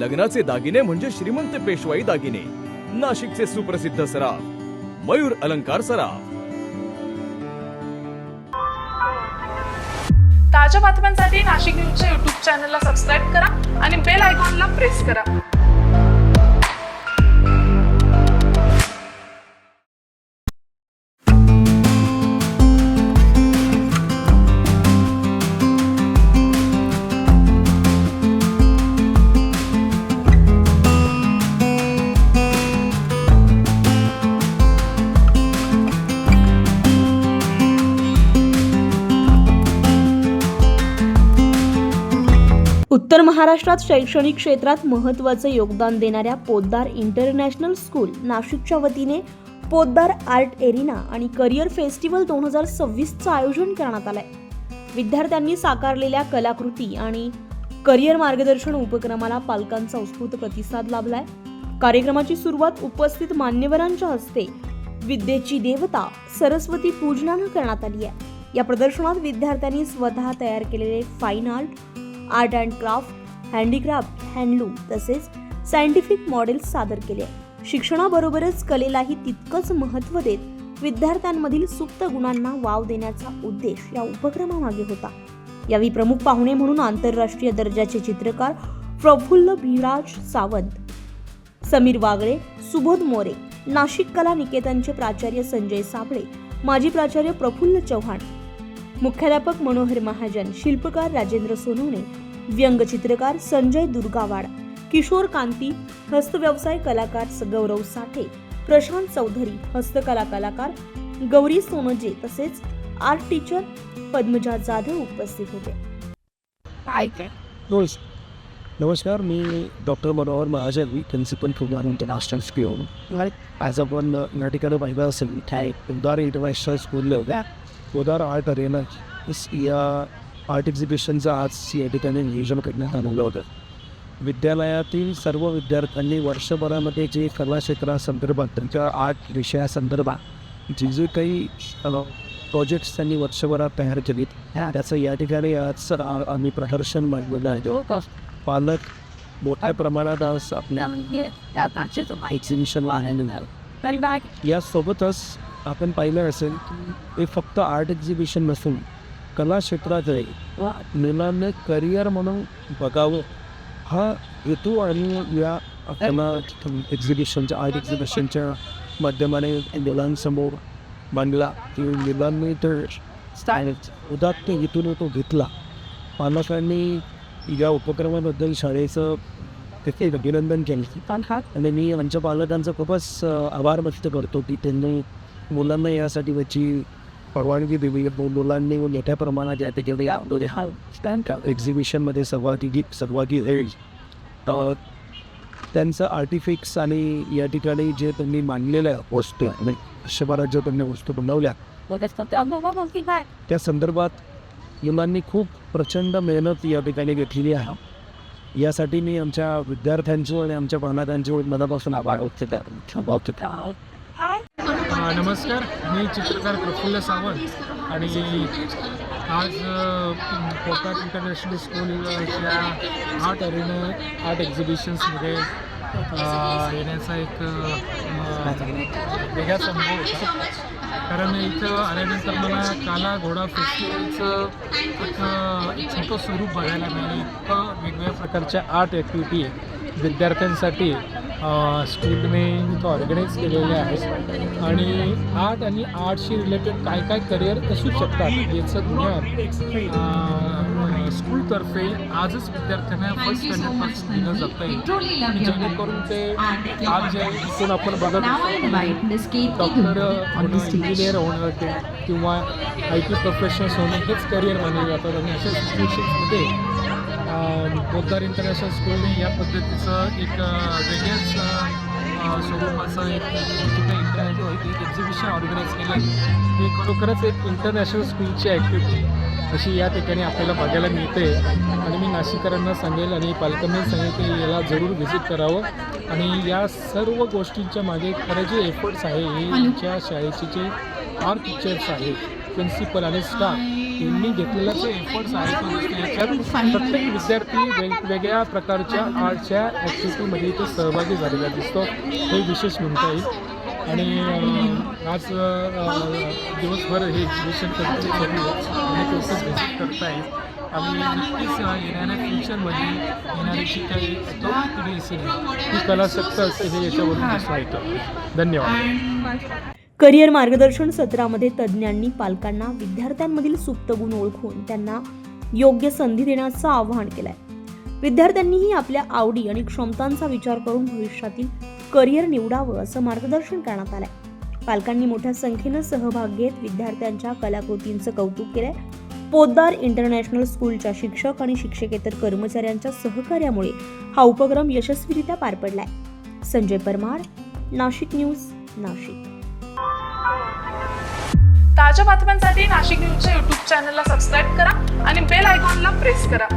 लग्नाचे दागिने म्हणजे श्रीमंत पेशवाई दागिने. नाशिकचे सुप्रसिद्ध सराफ मयूर अलंकार सराफ. ताज्या बातम्यांसाठी नाशिक न्यूजच्या YouTube चॅनलला सबस्क्राईब करा आणि बेल आयकॉनला प्रेस करा. उत्तर महाराष्ट्रात शैक्षणिक क्षेत्रात महत्त्वाचे योगदान देणाऱ्या पोद्दार इंटरनॅशनल स्कूल नाशिकच्या वतीने पोद्दार आर्ट एरिना आणि करिअर फेस्टिवल 2026चं आयोजन करण्यात आलंय. विद्यार्थ्यांनी साकारलेल्या कलाकृती आणि करिअर मार्गदर्शन उपक्रमाला पालकांचा उत्स्फूर्त प्रतिसाद लाभलाय. कार्यक्रमाची सुरुवात उपस्थित मान्यवरांच्या हस्ते विद्येची देवता सरस्वती पूजनानं करण्यात आली आहे. या प्रदर्शनात विद्यार्थ्यांनी स्वतः तयार केलेले fine art and craft, handicraft, handloom तसेच सायंटिफिक मॉडेल्स सादर केले. शिक्षणाबरोबरच कलेलाही तितकंच महत्त्व देत विद्यार्थ्यांमधील सुप्त गुणांना वाव देण्याचा उद्देश या उपक्रमामागे होता. यावेळी प्रमुख पाहुणे म्हणून आंतरराष्ट्रीय दर्जाचे चित्रकार प्रफुल्ल भिराज सावंत, समीर वागळे, सुबोध मोरे, नाशिक कला निकेतनचे प्राचार्य संजय साबळे, माजी प्राचार्य प्रफुल्ल चव्हाण, मुख्याध्यापक मनोहर महाजन, शिल्पकार राजेंद्र सोनवणे, व्यंगचित्रकार संजय दुर्गावाड, किशोर कांती, हस्तव्यवसाय कलाकार गौरव साठे, प्रशांत चौधरी, हस्तकला कलाकार गौरी सोनजे तसेच आर्ट टीचर पद्मजा जाधव उपस्थित होते. नमस्कार, मी doctor Manohar Mahajan, principal Poddar international school. As आपण या ठिकाणी पाहिलं असेल, Poddar international school Poddar art arena या आर्ट एक्झिबिशनचं आज या ठिकाणी नियोजन करण्यात आलेलं होतं. विद्यालयातील सर्व विद्यार्थ्यांनी वर्षभरामध्ये जे कला क्षेत्रासंदर्भात त्यांच्या आर्ट विषयासंदर्भात जे काही प्रोजेक्ट्स त्यांनी वर्षभरात तयार केलीत त्याचं या ठिकाणी आज आम्ही प्रदर्शन मांडलेलं आहे. पालक मोठ्या प्रमाणात आज आपल्या एक्झिबिशनला आलेले. यासोबतच आपण पाहिलं असेल हे फक्त आर्ट एक्झिबिशन नसून कला क्षेत्रात मुलांना करिअर म्हणून बघावं हा हेतू आणि या कला एक्झिबिशनच्या आर्ट एक्झिबिशनच्या माध्यमाने मुलांसमोर मांडला की मुलांनी तर उदात्त हेतून तो घेतला. पालकांनी या उपक्रमाबद्दल शाळेचं त्याचे अभिनंदन केलं आणि मी आमच्या पालकांचा खूपच आभार व्यक्त करतो की त्यांनी मुलांना यासाठी त्याची परवानगी दिली. मुलांनी मोठ्या प्रमाणात या ठिकाणी एक्झिबिशनमध्ये सहभागी होईल. त्यांचं आर्टिफिक्स आणि या ठिकाणी जे त्यांनी मांडलेल्या वस्तू वर्षभरात ज्या त्यांनी वस्तू बनवल्या त्या संदर्भात मुलांनी खूप प्रचंड मेहनत या ठिकाणी घेतलेली आहे. यासाठी मी आमच्या विद्यार्थ्यांचे आणि आमच्या पालकांचे मनापासून आभार व्यक्त करतो. नमस्कार, मी चित्रकार प्रफुल्ल सावंत आणि आज पोद्दार इंटरनॅशनल स्कूलच्या आर्ट अरेना आर्ट एक्झिबिशन्समध्ये येण्याचा एक वेगळा संभव होता. कारण इथं आल्यानंतर मला काला घोडा फेस्टिवलचं एक छोटं स्वरूप बघायला मिळालं. इतकं वेगवेगळ्या प्रकारच्या आर्ट ॲक्टिव्हिटी विद्यार्थ्यांसाठी स्कूलने तो ऑर्गनाईज केलेले आहेत आणि आर्ट आणि आर्टशी रिलेटेड काय काय करिअर असू शकतात याचं ज्ञान स्कूलतर्फे आजच विद्यार्थ्यांना फर्स्ट स्टँडर्डपासून दिलं जातं आहे, जेणेकरून ते आज जे इथून आपण बघत डॉक्टर होणं, इंजिनियर होणं किंवा IT प्रोफेशनल्स होणं हेच करिअर मानले जातात. आणि अशा सिच्युएशन्समध्ये पोद्दार इंटरनॅशनल स्कूलने या पद्धतीचं एक वेगळ्याच स्वरूपाचं एक एक्झिबिशन ऑर्गनाईज केलं आहे. हे खरोखरच एक इंटरनॅशनल स्कूलची ॲक्टिव्हिटी अशी या ठिकाणी आपल्याला बघायला मिळते. आणि मी नाशिककरांना सांगेल आणि पालकांना सांगेल की याला जरूर व्हिजिट करावं. आणि या सर्व गोष्टींच्या मागे खरं जे एफर्ट्स आहे हे आमच्या शाळेचे जे आर्ट टीचर्स आहेत, प्रिन्सिपल आणि स्टाफ यांनी घेतलेला जे एफर्ट्स आहेत याच्यात प्रत्येक विद्यार्थी वेगवेगळ्या प्रकारच्या आर्टच्या ॲक्टिव्हिटीमध्ये इथे सहभागी झालेला दिसतो, हे विशेष म्हणता येईल. आणि आज दिवसभर हे एक्झिबिशन कंटिन्यू चालू आहे आणि कोर्सेस व्हिजिट करतायत. आणि नक्कीच येणाऱ्या फ्युचरमध्ये येणारी जी काही तरुण पिढी असेल ती कलासक्त असेल हे याच्यावरून दिसून येतं. धन्यवाद. करिअर मार्गदर्शन सत्रामध्ये तज्ज्ञांनी पालकांना विद्यार्थ्यांमधील सुप्त गुण ओळखून त्यांना योग्य संधी देण्याचं आवाहन केलंय. विद्यार्थ्यांनीही आपल्या आवडी आणि क्षमतांचा विचार करून भविष्यातील करिअर निवडावं असं मार्गदर्शन करण्यात आलंय. पालकांनी मोठ्या संख्येनं सहभाग घेत विद्यार्थ्यांच्या कलाकृतींचं कौतुक केलंय. पोद्दार इंटरनॅशनल स्कूलच्या शिक्षक आणि शिक्षकेतर कर्मचाऱ्यांच्या सहकार्यामुळे हा उपक्रम यशस्वीरित्या पार पडलाय. संजय परमार, नाशिक न्यूज, नाशिक. ताज्या बातम्यांसाठी नाशिक न्यूजच्या यूट्यूब चॅनलला सबस्क्राईब करा आणि बेल आयकॉनला प्रेस करा.